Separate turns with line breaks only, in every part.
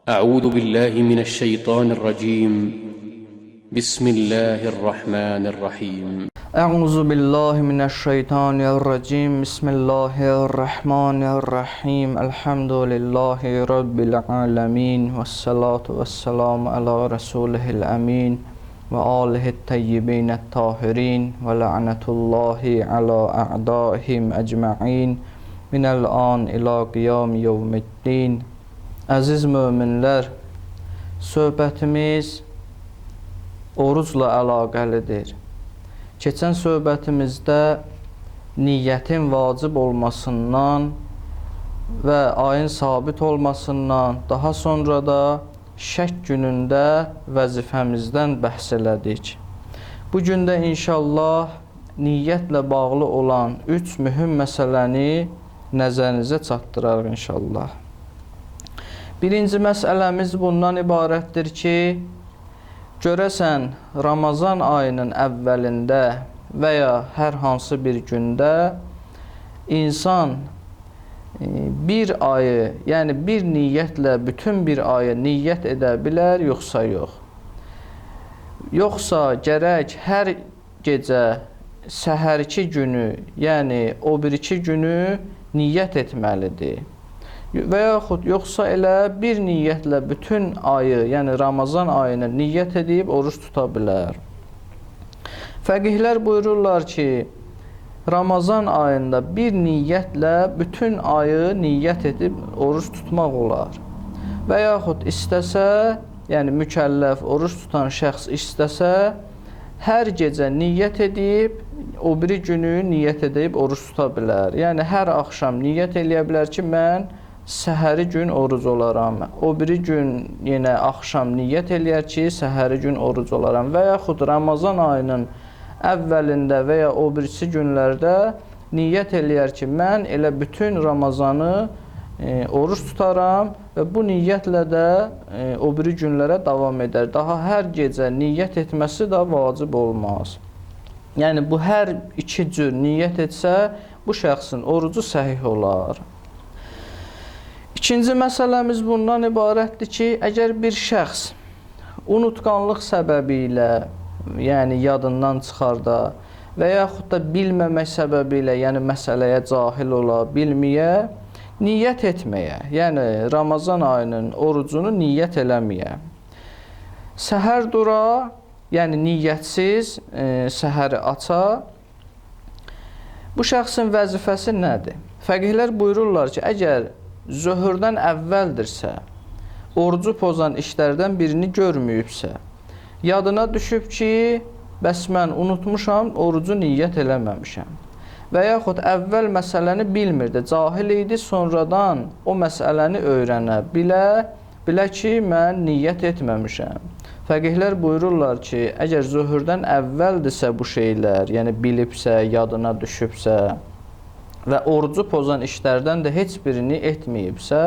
أعوذ بالله من الشيطان الرجيم. بسم الله الرحمن الرحيم.
أعوذ بالله من الشيطان الرجيم. بسم الله الرحمن الرحيم. الحمد لله رب العالمين والصلاة والسلام على رسوله الأمين وآله الطيبين الطاهرين ولعنة الله على أعدائهم أجمعين من الآن إلى قيام يوم الدين. Əziz möminlər, söhbətimiz orucla əlaqəlidir. Keçən söhbətimizdə niyyətin vacib olmasından və ayın sabit olmasından, daha sonra da şək günündə vəzifəmizdən bəhs elədik. Bu gün də inşallah niyyətlə bağlı olan 3 mühüm məsələni nəzərinizə çatdırarıq inşallah. Birinci məsələmiz bundan ibarətdir ki, görəsən Ramazan ayının əvvəlində və ya hər hansı bir gündə insan bir ayı, yəni bir niyyətlə bütün bir ayı niyyət edə bilər, yoxsa yox. Yoxsa gərək hər gecə səhərki günü, yəni o biriki günü niyyət etməlidir. Və yaxud yoxsa elə bir niyyətlə bütün ayı, yəni Ramazan ayını niyyət edib oruç tuta bilər. Fəqihlər buyururlar ki, Ramazan ayında bir niyyətlə bütün ayı niyyət edib oruç tutmaq olar. Və yaxud istəsə, yəni mükəlləf oruç tutan şəxs istəsə, hər gecə niyyət edib, o biri günü niyyət edib oruç tuta bilər. Yəni hər axşam niyyət eləyə bilər ki, mən səhəri gün oruc olaram. O biri gün yenə axşam niyyət eləyər ki, səhəri gün oruc olaram. Və yaxud Ramazan ayının əvvəlində və ya o birisi günlərdə niyyət eləyər ki, mən elə bütün Ramazanı oruç tutaram və bu niyyətlə də o biri günlərə davam edər. Daha hər gecə niyyət etməsi də vacib olmaz. Yəni bu hər iki cür niyyət etsə, bu şəxsin orucu səhih olar. İkinci məsələmiz bundan ibarətdir ki, əgər bir şəxs unutqanlıq səbəbi ilə, yəni yadından çıxarda və yaxud da bilməmək səbəbi ilə, yəni məsələyə cahil ola, bilməyə, niyyət etməyə, yəni Ramazan ayının orucunu niyyət eləməyə. Səhər dura, yəni niyyətsiz səhəri aça, bu şəxsin vəzifəsi nədir? Fəqihlər buyururlar ki, əgər zöhrdən əvvəldirsə, orucu pozan işlərdən birini görməyibsə, yadına düşüb ki, bəs mən unutmuşam, orucu niyyət eləməmişəm. Və yaxud əvvəl məsələni bilmirdi, cahil idi, sonradan o məsələni öyrənə, bilə ki, mən niyyət etməmişəm. Fəqihlər buyururlar ki, əgər zöhrdən əvvəldirsə bu şeylər, yəni bilibsə, yadına düşübsə, və orucu pozan işlərdən də heç birini etməyibsə,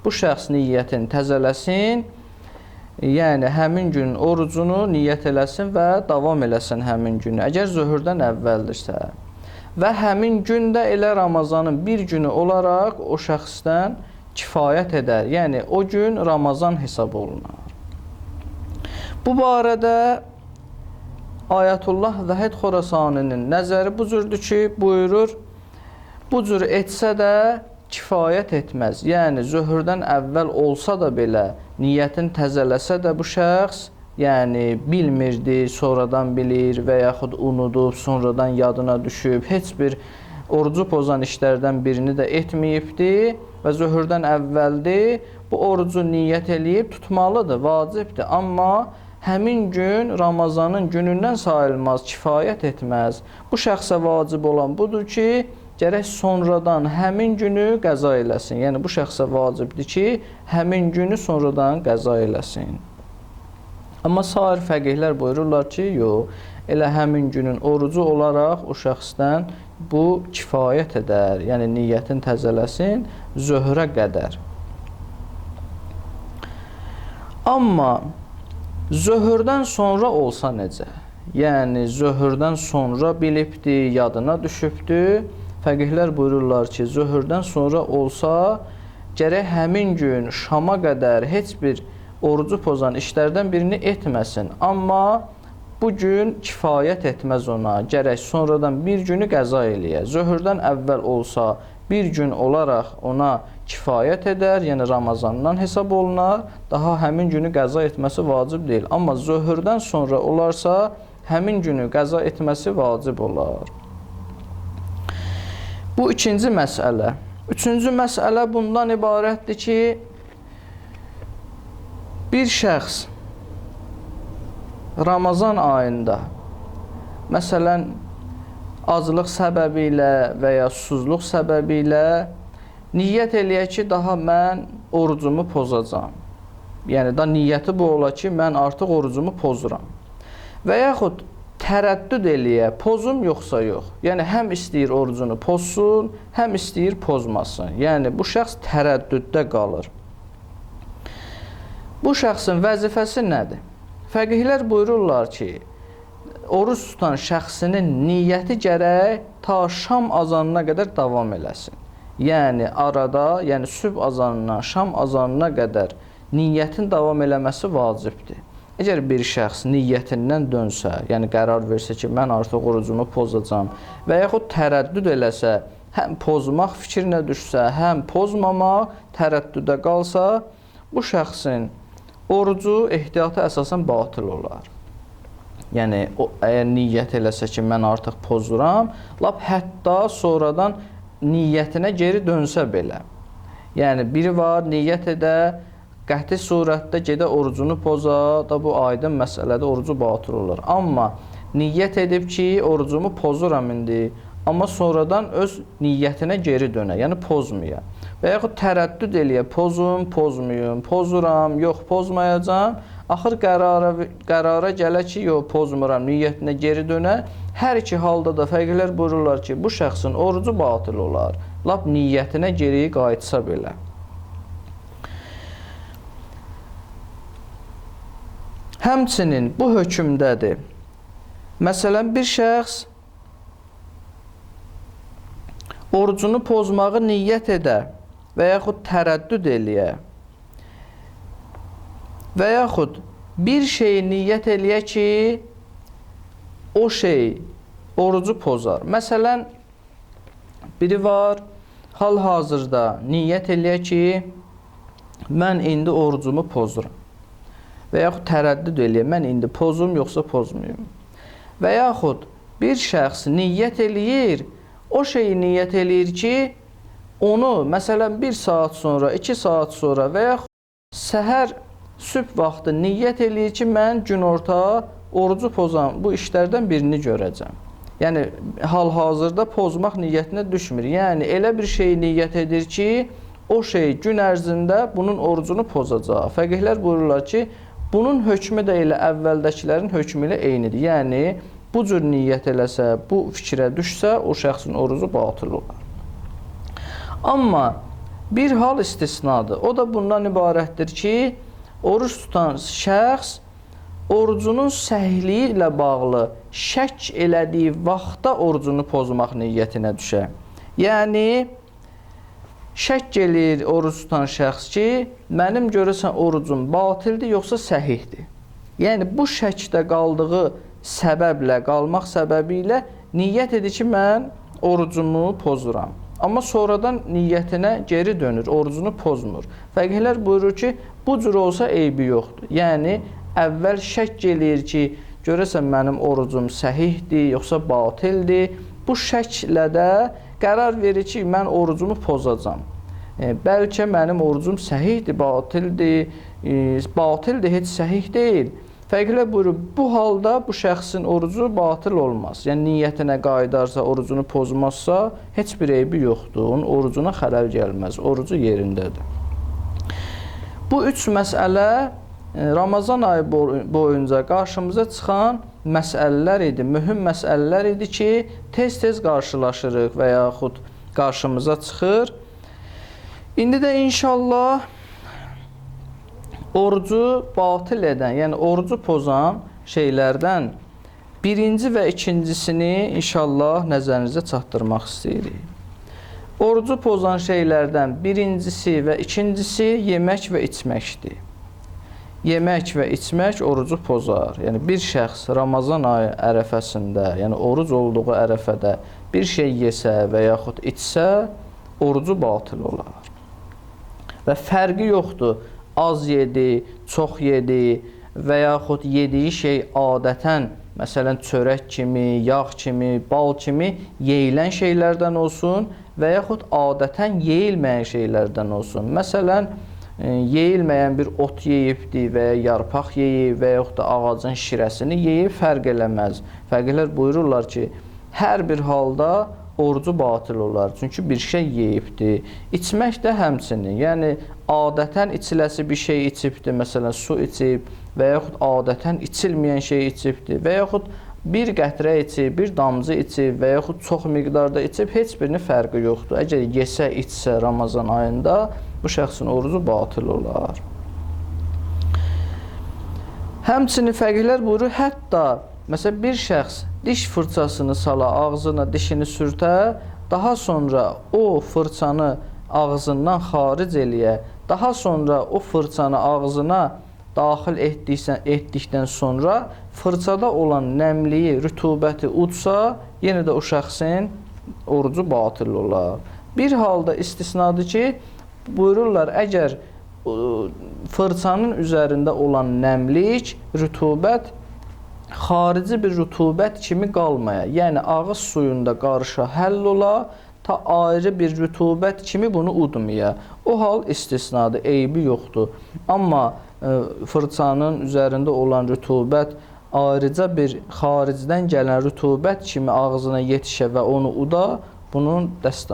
bu şəxs niyyətini təzələsin, yəni həmin gün orucunu niyyət eləsin və davam eləsin həmin günü, əgər zöhrdən əvvəldirsə. Və həmin gün də elə Ramazanın bir günü olaraq o şəxsdən kifayət edər, yəni o gün Ramazan hesab olunar. Bu barədə Ayətullah Vahid Xorasaninin nəzəri bu cürdür ki, buyurur, bu cür etsə də kifayət etməz. Yəni, zöhrdən əvvəl olsa da belə, niyyətini təzələsə də bu şəxs, yəni bilmirdi, sonradan bilir və yaxud unudub, sonradan yadına düşüb, heç bir orucu pozan işlərdən birini də etməyibdi və zöhrdən əvvəldir, bu orucu niyyət eləyib tutmalıdır, vacibdir. Amma həmin gün Ramazanın günündən sayılmaz, kifayət etməz. Bu şəxsə vacib olan budur ki, gərək sonradan həmin günü qəza eləsin. Yəni, bu şəxsə vacibdir ki, həmin günü sonradan qəza eləsin. Amma sair fəqihlər buyururlar ki, yox, elə həmin günün orucu olaraq o şəxsdən bu kifayət edər. Yəni, niyyətin təzələsin zöhrə qədər. Amma zöhrdən sonra olsa necə? Yəni, zöhrdən sonra bilibdir, yadına düşübdür. Fəqihlər buyururlar ki, zöhrdən sonra olsa, gərək həmin gün şama qədər heç bir orucu pozan işlərdən birini etməsin. Amma bu gün kifayət etməz ona. Gərək sonradan bir günü qəza eləyə. Zöhrdən əvvəl olsa bir gün olaraq ona kifayət edər, yəni Ramazandan hesab olunar. Daha həmin günü qəza etməsi vacib deyil. Amma zöhrdən sonra olarsa həmin günü qəza etməsi vacib olar. Bu ikinci məsələ. Üçüncü məsələ bundan ibarətdir ki, bir şəxs Ramazan ayında, məsələn, aclıq səbəbi ilə və ya susuzluq səbəbi ilə niyyət eləyək ki, daha mən orucumu pozacam. Yəni, da niyyəti bu ola ki, mən artıq orucumu pozuram. Və yaxud tərəddüd eləyə, pozum yoxsa yox. Yəni, həm istəyir orucunu pozsun, həm istəyir pozmasın. Yəni, bu şəxs tərəddüddə qalır. Bu şəxsin vəzifəsi nədir? Fəqihlər buyururlar ki, oruç tutan şəxsinin niyyəti gərək ta şam azanına qədər davam eləsin. Yəni, arada, yəni sübh azanından şam azanına qədər niyyətin davam eləməsi vacibdir. Əgər bir şəxs niyyətindən dönsə, yəni qərar versə ki, mən artıq orucumu pozacam və yaxud tərəddüd eləsə, həm pozmaq fikrinə düşsə, həm pozmamaq tərəddüdə qalsa, bu şəxsin orucu ehtiyata əsasən batıl olar. Yəni, əgər niyyət eləsə ki, mən artıq pozuram, lap hətta sonradan niyyətinə geri dönsə belə. Yəni, biri var, niyyət edə, qəti surətdə gedə orucunu poza, da bu aydın məsələdə orucu batıl olur. Amma niyyət edib ki, orucumu pozuram indi, amma sonradan öz niyyətinə geri dönə, yəni pozmaya. Və yaxud tərəddüd eləyə, pozum, pozmuyum, pozuram, yox, pozmayacam. Axır qərara gələ ki, yox, pozmuram, niyyətinə geri dönə. Hər iki halda da fəqihlər buyururlar ki, bu şəxsin orucu batıl olar. Lap niyyətinə geri qayıtsa belə. Həmçinin bu hökmdədir. Məsələn, bir şəxs orucunu pozmağı niyyət edə və yaxud tərəddüd eləyə və yaxud bir şeyi niyyət eləyə ki, o şey orucu pozar. Məsələn, biri var, hal-hazırda niyyət eləyə ki, mən indi orucumu pozuram. Və yaxud tərəddüd eləyə, mən indi pozum, yoxsa pozmuyum. Və yaxud bir şəxs niyyət eləyir, o şeyi niyyət eləyir ki, onu, məsələn, 1 saat sonra, 2 saat sonra və yaxud səhər, sübh vaxtı niyyət eləyir ki, mən günorta orucu pozan bu işlərdən birini görəcəm. Yəni, hal-hazırda pozmaq niyyətinə düşmür. Yəni, elə bir şeyi niyyət edir ki, o şey gün ərzində bunun orucunu pozacaq. Fəqihlər buyururlar ki, bunun hökmü də elə əvvəldəkilərin hökmü ilə eynidir. Yəni, bu cür niyyət eləsə, bu fikrə düşsə, o şəxsin orucu batıl olar. Amma bir hal istisnadır. O da bundan ibarətdir ki, oruç tutan şəxs orucunun səhihliyi ilə bağlı şək elədiyi vaxtda orucunu pozmaq niyyətinə düşər. Yəni, şək eləyir oruc tutan şəxs ki, mənim görəsən orucum batildir, yoxsa səhihdir. Yəni, bu şəkdə qaldığı səbəblə, qalmaq səbəbi ilə niyyət edir ki, mən orucumu pozuram. Amma sonradan niyyətinə geri dönür, orucunu pozmur. Fəqihlər buyurur ki, bu cür olsa eybi yoxdur. Yəni, əvvəl şək eləyir ki, görəsən mənim orucum səhihdir, yoxsa batildir. Bu şəklə də qərar verir ki, mən orucumu pozacam. Bəlkə mənim orucum səhihdir, batildir, heç səhih deyil. Fəqihlər buyurur, bu halda bu şəxsin orucu batıl olmaz. Yəni, niyyətinə qayıdarsa, orucunu pozmazsa, heç bir eybi yoxdur. Onun orucuna xələl gəlməz, orucu yerindədir. Bu üç məsələ Ramazan ayı boyunca qarşımıza çıxan məsələlər idi, mühüm məsələlər idi ki, tez-tez qarşılaşırıq və yaxud qarşımıza çıxır. İndi də inşallah orucu batil edən, yəni orucu pozan şeylərdən birinci və ikincisini inşallah nəzərinizə çatdırmaq istəyirik. Orucu pozan şeylərdən birincisi və ikincisi yemək və içməkdir. Yemək və içmək orucu pozar. Yəni bir şəxs Ramazan ayı ərəfəsində, yəni oruc olduğu ərəfədə bir şey yesə və yaxud içsə, orucu batıl olar. Və fərqi yoxdur, az yedi, çox yedi və yaxud yediyi şey adətən, məsələn, çörək kimi, yağ kimi, bal kimi yeyilən şeylərdən olsun və yaxud adətən yeyilməyən şeylərdən olsun. Məsələn, yeyilməyən bir ot yeyibdir və ya yarpaq yeyib və yaxud da ağacın şirəsini yeyib fərq eləməz. Fəqihlər buyururlar ki, hər bir halda orucu batıl olar. Çünki bir şey yeyibdir. İçmək də həmçinin. Yəni, adətən içiləsi bir şey içibdir. Məsələn, su içib və yaxud adətən içilməyən şey içibdir və yaxud bir qətrə içib, bir damcı içib və yaxud çox miqdarda içib, heç birinin fərqi yoxdur. Əgər yesə, içsə Ramazan ayında, bu şəxsin orucu batıl olar. Həmçinin fəqihlər buyurur, hətta məsələn bir şəxs diş fırçasını sala ağzına, dişini sürtə, daha sonra o fırçanı ağzından xaric eləyə, daha sonra o fırçanı ağzına daxil etdikdən sonra fırçada olan nəmliyi, rütubəti udsa, yenə də o şəxsin orucu batıl olar. Bir halda istisnadır ki, buyururlar, əgər fırçanın üzərində olan nəmlik, rütubət xarici bir rütubət kimi qalmaya, yəni ağız suyunda qarışa həll ola, ta ayrı bir rütubət kimi bunu udmaya. O hal istisnadır, eybi yoxdur. Amma fırçanın üzərində olan rütubət ayrıca bir xaricdən gələn rütubət kimi ağzına yetişə və onu uda, bunun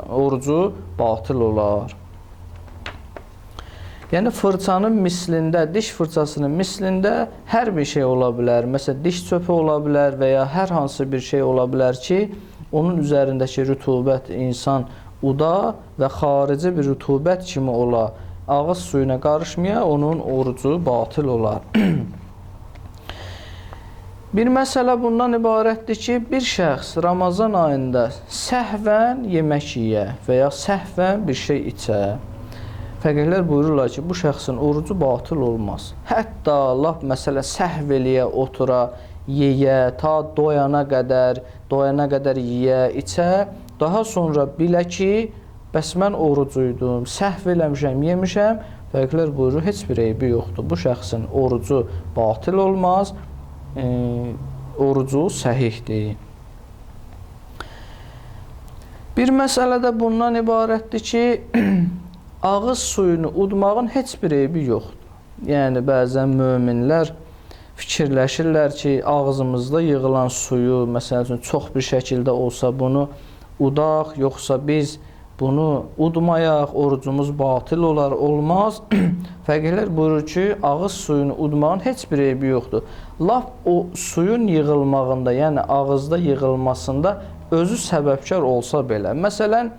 orucu batıl olar. Yəni, fırçanın mislində, diş fırçasının mislində hər bir şey ola bilər. Məsələn, diş çöpü ola bilər və ya hər hansı bir şey ola bilər ki, onun üzərindəki rütubət insan uda və xarici bir rütubət kimi ola, ağız suyuna qarışmaya, onun orucu batıl olar. Bir məsələ bundan ibarətdir ki, bir şəxs Ramazan ayında səhvən yemək yeyə və ya səhvən bir şey içə. Fəqihlər buyururlar ki, bu şəxsin orucu batıl olmaz. Hətta lap məsələn səhv eləyə, otura, yeyə, ta doyana qədər yeyə, içə, daha sonra bilə ki, bəs mən orucuydum, səhv eləmişəm, yemişəm, fəqihlər buyurur, heç bir eybi yoxdur. Bu şəxsin orucu batıl olmaz, orucu səhihdir. Bir məsələ də bundan ibarətdir ki, ağız suyunu udmağın heç bir eybi yoxdur. Yəni, bəzən möminlər fikirləşirlər ki, ağzımızda yığılan suyu, məsəl üçün, çox bir şəkildə olsa bunu udaq, yoxsa biz bunu udmayaq, orucumuz batıl olar, olmaz. Fəqihlər buyurur ki, ağız suyunu udmağın heç bir eybi yoxdur. Laf o suyun yığılmağında, yəni ağızda yığılmasında özü səbəbkar olsa belə. Məsələn,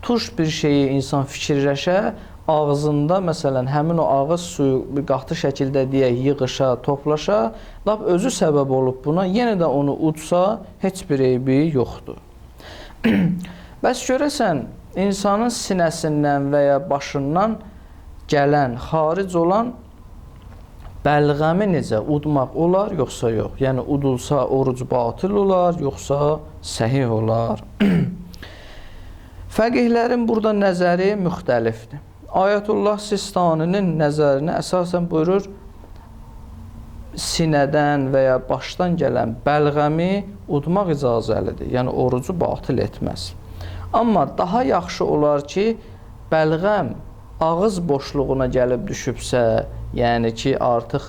tuş bir şeyi insan fikirləşə, ağzında, məsələn, həmin o ağız suyu bir qatı şəkildə deyək, yığışa, toplaşa, lap özü səbəb olub buna, yenə də onu udsa, heç bir eybi yoxdur. Bəs görəsən, insanın sinəsindən və ya başından gələn, xaric olan bəlğəmi necə udmaq olar, yoxsa yox? Yəni, udulsa oruc batıl olar, yoxsa səhih olar? Fəqihlərin burada nəzəri müxtəlifdir. Ayətullah Sistaninin nəzərinə əsasən buyurur, sinədən və ya başdan gələn bəlğəmi udmaq icazəlidir. Yəni, orucu batıl etməz. Amma daha yaxşı olar ki, bəlğəm ağız boşluğuna gəlib düşübsə, yəni ki, artıq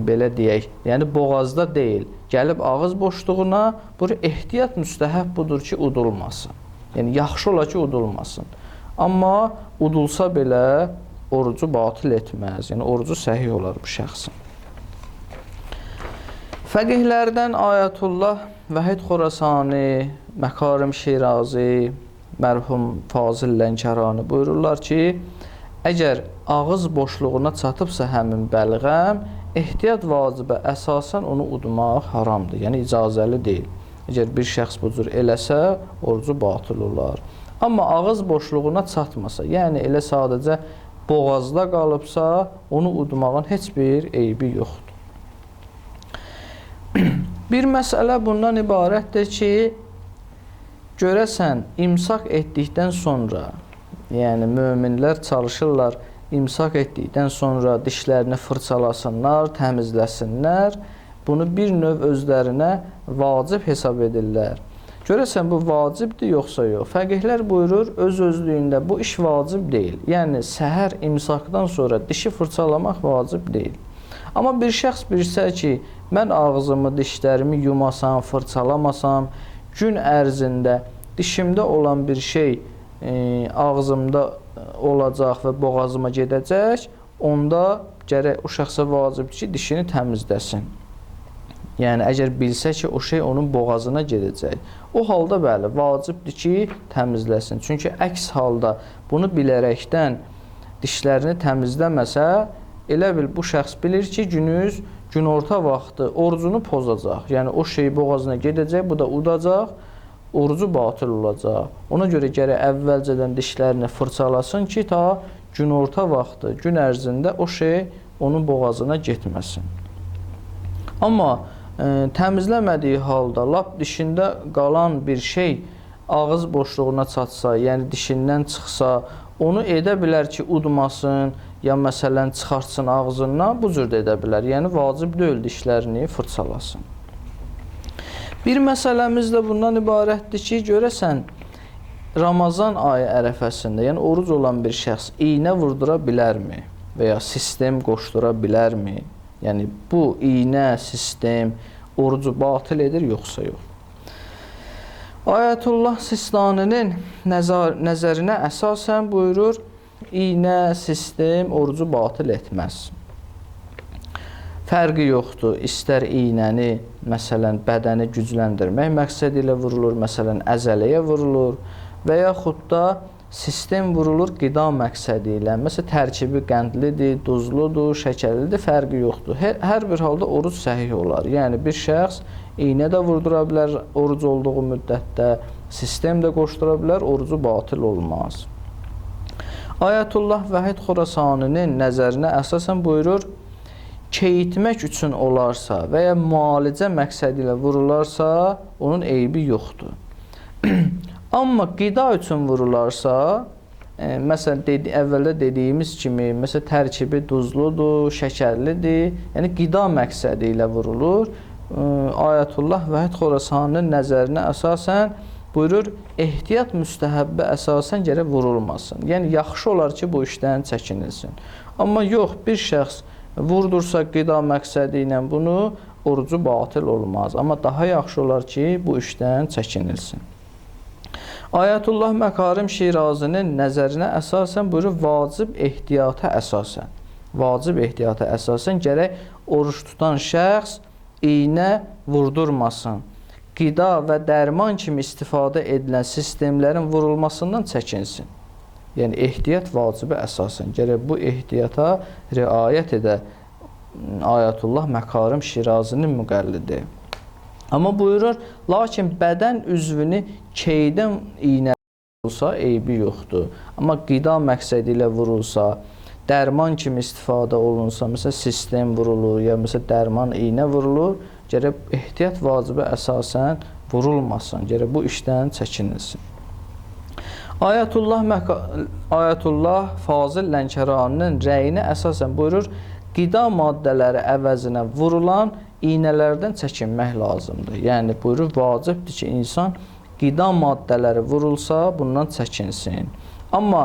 belə deyək, yəni boğazda deyil, gəlib ağız boşluğuna, bu ehtiyat müstəhəb budur ki, udulmasın. Yəni, yaxşı olar ki, udulmasın. Amma udulsa belə orucu batıl etməz. Yəni, orucu səhih olar bu şəxsin. Fəqihlərdən Ayətullah Vəhid Xorasani, Məkarim Şirazi, mərhum Fazil Lənkərani buyururlar ki, əgər ağız boşluğuna çatıbsa həmin bəlğəm, ehtiyat vacibə əsasən onu udmaq haramdır. Yəni, icazəli deyil. Əgər bir şəxs bu cür eləsə, orucu batıl olar. Amma ağız boşluğuna çatmasa, yəni elə sadəcə boğazda qalıbsa, onu udmağın heç bir eybi yoxdur. Bir məsələ bundan ibarətdir ki, görəsən, imsak etdikdən sonra, yəni möminlər çalışırlar, imsak etdikdən sonra dişlərini fırçalasınlar, təmizləsinlər, bunu bir növ özlərinə vacib hesab edirlər. Görəsən, bu vacibdir yoxsa yox? Fəqihlər buyurur, öz-özlüyündə bu iş vacib deyil. Yəni, səhər imsakdan sonra dişi fırçalamaq vacib deyil. Amma bir şəxs bilsə ki, mən ağzımı, dişlərimi yumasam, fırçalamasam, gün ərzində dişimdə olan bir şey ağzımda olacaq və boğazıma gedəcək, onda gərək o şəxsə vacibdir ki, dişini təmizləsin. Yəni, əgər bilsə ki, o şey onun boğazına gedəcək, o halda bəli, vacibdir ki, təmizləsin. Çünki əks halda bunu bilərəkdən dişlərini təmizləməsə, elə bil bu şəxs bilir ki, günorta vaxtı orucunu pozacaq. Yəni, o şey boğazına gedəcək, bu da udacaq, orucu batıl olacaq. Ona görə gərək əvvəlcədən dişlərini fırçalasın ki, ta günorta vaxtı, gün ərzində o şey onun boğazına getməsin. Amma təmizləmədiyi halda, lap dişində qalan bir şey ağız boşluğuna çatsa, yəni dişindən çıxsa, onu edə bilər ki, udmasın, ya məsələn çıxartsın ağzından, bu cür də edə bilər. Yəni, vacib deyil dişlərini fırçalasın. Bir məsələmiz də bundan ibarətdir ki, görəsən, Ramazan ayı ərəfəsində, yəni oruc olan bir şəxs iynə vurdura bilərmi və ya sistem qoşdura bilərmi? Yəni, bu iynə, sistem orucu batıl edir, yoxsa yox? Ayətullah Sistaninin nəzərinə əsasən buyurur, iynə, sistem orucu batıl etməz. Fərqi yoxdur, istər iynəni, məsələn, bədəni gücləndirmək məqsədi ilə vurulur, məsələn, əzələyə vurulur və yaxud da sistem vurulur qida məqsədi ilə. Məsələn, tərkibi qəndlidir, duzludur, şəkərlidir, fərqi yoxdur. Hər bir halda oruc səhih olar. Yəni, bir şəxs iynə də vurdura bilər oruc olduğu müddətdə, sistem də qoşdura bilər, orucu batıl olmaz. Ayətullah Vahid Xorasaninin nəzərinə əsasən buyurur, keyitmək üçün olarsa və ya müalicə məqsədi ilə vurularsa, onun eybi yoxdur. Amma qida üçün vurularsa, məsələn, əvvəldə dediyimiz kimi, məsələn, tərkibi duzludur, şəkərlidir, yəni qida məqsədi ilə vurulur. Ayətullah Vahid Xorasaninin nəzərinə əsasən buyurur, ehtiyat müstəhəbbə əsasən gərək vurulmasın. Yəni, yaxşı olar ki, bu işdən çəkinilsin. Amma yox, bir şəxs vurdursa qida məqsədi ilə bunu, orucu batıl olmaz. Amma daha yaxşı olar ki, bu işdən çəkinilsin. Ayətullah Məkarim Şirazinin nəzərinə əsasən buyurur, vacib ehtiyata əsasən gərək oruç tutan şəxs iynə vurdurmasın. Qida və dərman kimi istifadə edilən sistemlərin vurulmasından çəkinsin. Yəni, ehtiyat vacibi əsasən gərək bu ehtiyata riayət edə Ayətullah Məkarim Şirazinin müqəllidi. Amma buyurur, lakin bədən üzvünü keydən iynə vurulsa, eybi yoxdur. Amma qida məqsədi ilə vurulsa, dərman kimi istifadə olunsa, məsələn, sistem vurulur, ya məsələn, dərman iynə vurulur, gərək ehtiyat vacibi əsasən vurulmasın, gərək bu işdən çəkinilsin. Ayətullah Fazil Lənkəraninin rəyinə əsasən buyurur, qida maddələri əvəzinə vurulan iynələrdən çəkinmək lazımdır. Yəni, buyurur, vacibdir ki, insan qida maddələri vurulsa, bundan çəkinsin. Amma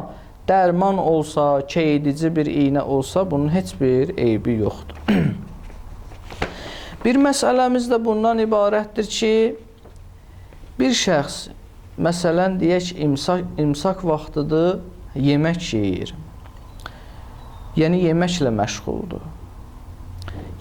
dərman olsa, keydici bir iynə olsa, bunun heç bir eybi yoxdur. Bir məsələmiz də bundan ibarətdir ki, bir şəxs, məsələn, deyək, imsak vaxtıdır, yemək yeyir. Yəni, yeməklə məşğuldur.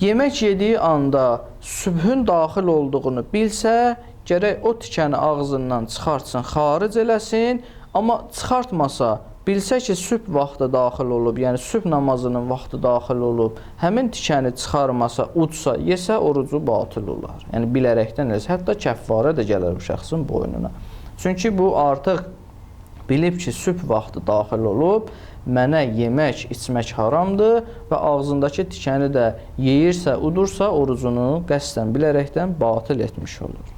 Yemək yediyi anda sübhün daxil olduğunu bilsə, gərək o tikəni ağzından çıxartsın, xaric eləsin, amma çıxartmasa, bilsə ki, sübh vaxtı daxil olub, yəni sübh namazının vaxtı daxil olub, həmin tikəni çıxarmasa, udsa, yesə, orucu batıl olar. Yəni, bilərəkdən eləsə, hətta kəffarə də gələr bu şəxsin boynuna. Çünki bu artıq bilib ki, sübh vaxtı daxil olub, mənə yemək, içmək haramdır və ağzındakı tikəni də yeyirsə, udursa, orucunu qəsdən, bilərəkdən batil etmiş olur.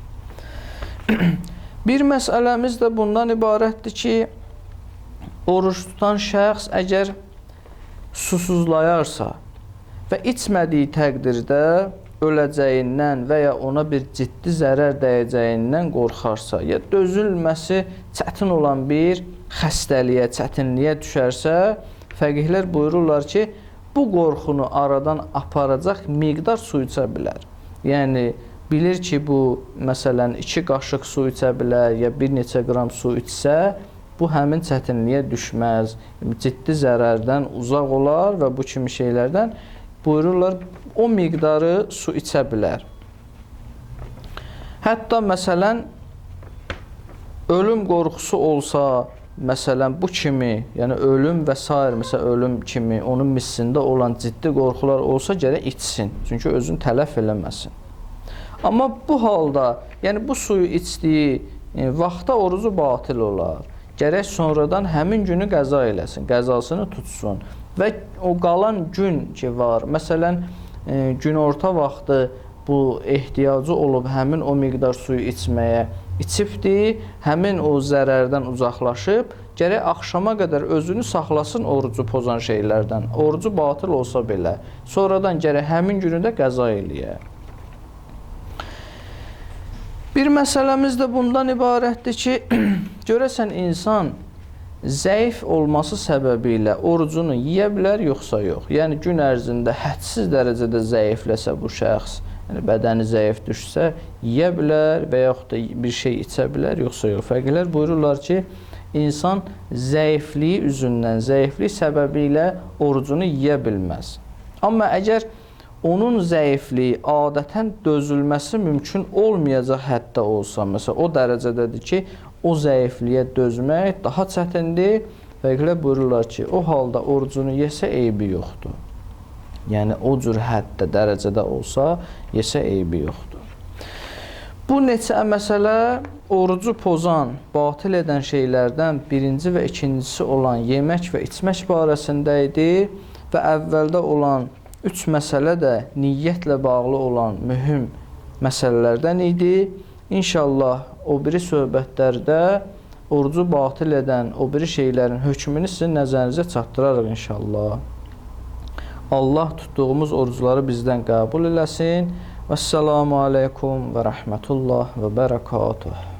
Bir məsələmiz də bundan ibarətdir ki, oruç tutan şəxs əgər susuzlayarsa və içmədiyi təqdirdə öləcəyindən və ya ona bir ciddi zərər dəyəcəyindən qorxarsa, ya dözülməsi çətin olan bir xəstəliyə, çətinliyə düşərsə, fəqihlər buyururlar ki, bu qorxunu aradan aparacaq miqdar su içə bilər. Yəni, bilir ki, bu, məsələn, 2 qaşıq su içə bilər, ya bir neçə qram su içsə, bu həmin çətinliyə düşməz, ciddi zərərdən uzaq olar və bu kimi şeylərdən buyururlar, o miqdarı su içə bilər. Hətta, məsələn, ölüm qorxusu olsa, məsələn, bu kimi, yəni ölüm və s. məsələn, ölüm kimi, onun missində olan ciddi qorxular olsa, gərək içsin. Çünki özünü tələf eləməsin. Amma bu halda, yəni bu suyu içdiyi vaxtda orucu batil olar. Gərək sonradan həmin günü qəza eləsin, qəzasını tutsun. Və o qalan gün ki var, məsələn, günorta vaxtı bu ehtiyacı olub həmin o miqdar suyu içməyə içibdir, həmin o zərərdən uzaqlaşıb, gərək axşama qədər özünü saxlasın orucu pozan şeylərdən. Orucu batıl olsa belə, sonradan gərək həmin günü də qəza eləyə. Bir məsələmiz də bundan ibarətdir ki, görəsən insan zəif olması səbəbilə orucunu yeyə bilər, yoxsa yox. Yəni, gün ərzində hədsiz dərəcədə zəifləsə bu şəxs, yəni bədəni zəif düşsə, yeyə bilər və yaxud da bir şey içə bilər, yoxsa yox. Fəqihlər buyururlar ki, insan zəifliyi üzündən, zəiflik səbəbilə orucunu yeyə bilməz. Amma əgər onun zəifliyi adətən dözülməsi mümkün olmayacaq həddə olsa, məsələn, o dərəcədədir ki, o zəifliyə dözmək daha çətindir. Fəqihlər buyururlar ki, o halda orucunu yesə eybi yoxdur. Yəni, o cür həddə, dərəcədə olsa, yesə eybi yoxdur. Bu neçə məsələ orucu pozan, batil edən şeylərdən birinci və ikincisi olan yemək və içmək barəsində idi və əvvəldə olan 3 məsələ də niyyətlə bağlı olan mühüm məsələlərdən idi. İnşallah, o biri söhbətlərdə orucu batil edən o biri şeylərin hökmünü sizin nəzərinizə çatdırarıq inşallah. Allah tutduğumuz orucları bizdən qəbul eləsin. Vəssalamu aleykum və rəhmətullah və bərəkatuh.